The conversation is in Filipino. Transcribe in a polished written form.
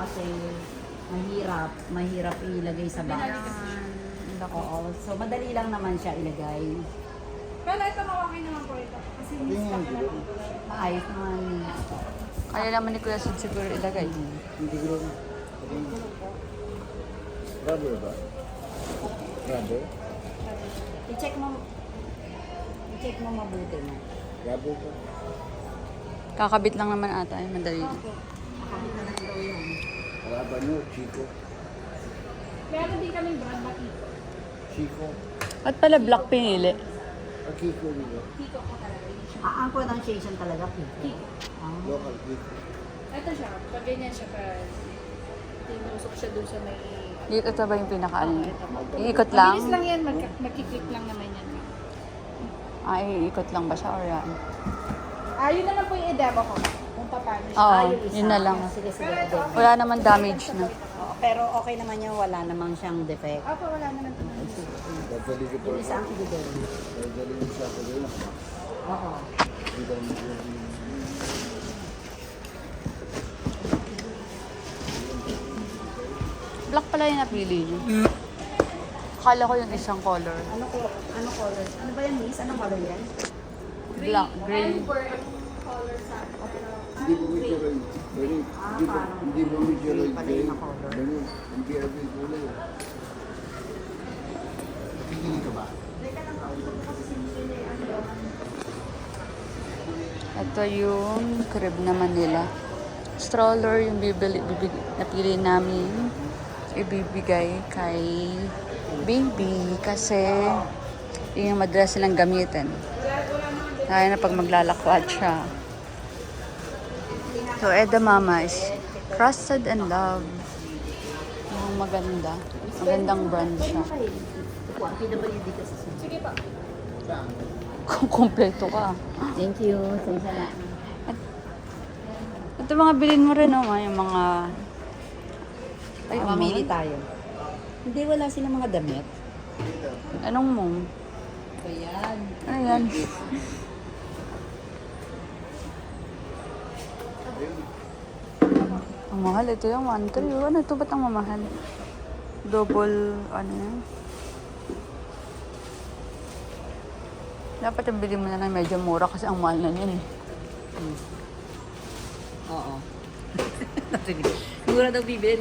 kasi mahirap ilagay sa box. Oo, so madali lang naman siya ilagay. Pero ito okay naman po ito. Kasi miss ka pala. Maayos naman. Kaya naman ni Kuya Sid siguro ilagay. Hindi ko lang. Rubber ba? Rubber? I-check mo mabuti mo. Rubber ba? Kakabit lang naman ata, ay madali. Makakita na daw yan. Rubber nyo, Chico. Meron din kaming brand na Kiko. Chico. At pala black pinili. Kiko nila. Kiko ko talaga. Ang pronunciation talaga, Kiko. Local Kiko. Ito siya. Pag ganyan siya pa. Tinusok siya dun sa may... Dito ba yung pinaka-ano? Iikot lang? Mabilis lang yan. Magkiklik lang naman yan. Ay, iikot lang ba siya or yan? Yun naman po yung i-demo ko. Kung paano siya. Oo, yung isa. yun na lang. Sige, sige. Wala naman damage na. Oo, pero okay naman yan, wala namang siyang defect. Opo, wala naman ito. Dadali ko po. Yung isa ang ibigay. Dadali ko siya ko rin. Oo. Black pala yung napili niyo. Akala ko yung isang color. Ano color? Ano ba yan, Miss? Anong color yan? Black, gray. Color sa... Hindi mo medyo rin. Hindi mo medyo rin. Pala yung color. Hindi every kulay. Hindi ka ba? Ito yung crib naman nila. Stroller yung napili namin. Ibibigay kay baby kasi yun yung madalas silang gamitin. Kaya na pag maglalakwat siya. So, Eda Mama is trusted and loved. Yung maganda. Magandang brand siya. PWD kasi. Sige pa. Kung kompleto ka. Thank you. Salamat. Ito mga bilhin mo rin, oh, yung mga... Ay, Mamili tayo. Hindi, wala silang mga damit. Anong mo? Ayan. Ayan. Ang mahal. Ito yung 1.3. Ano ito? Ba't ang mamahal? Double, ano yan? Dapat yung bili mo na ng medyo mura kasi ang mahal na yun. Oo. Siguro daw bibili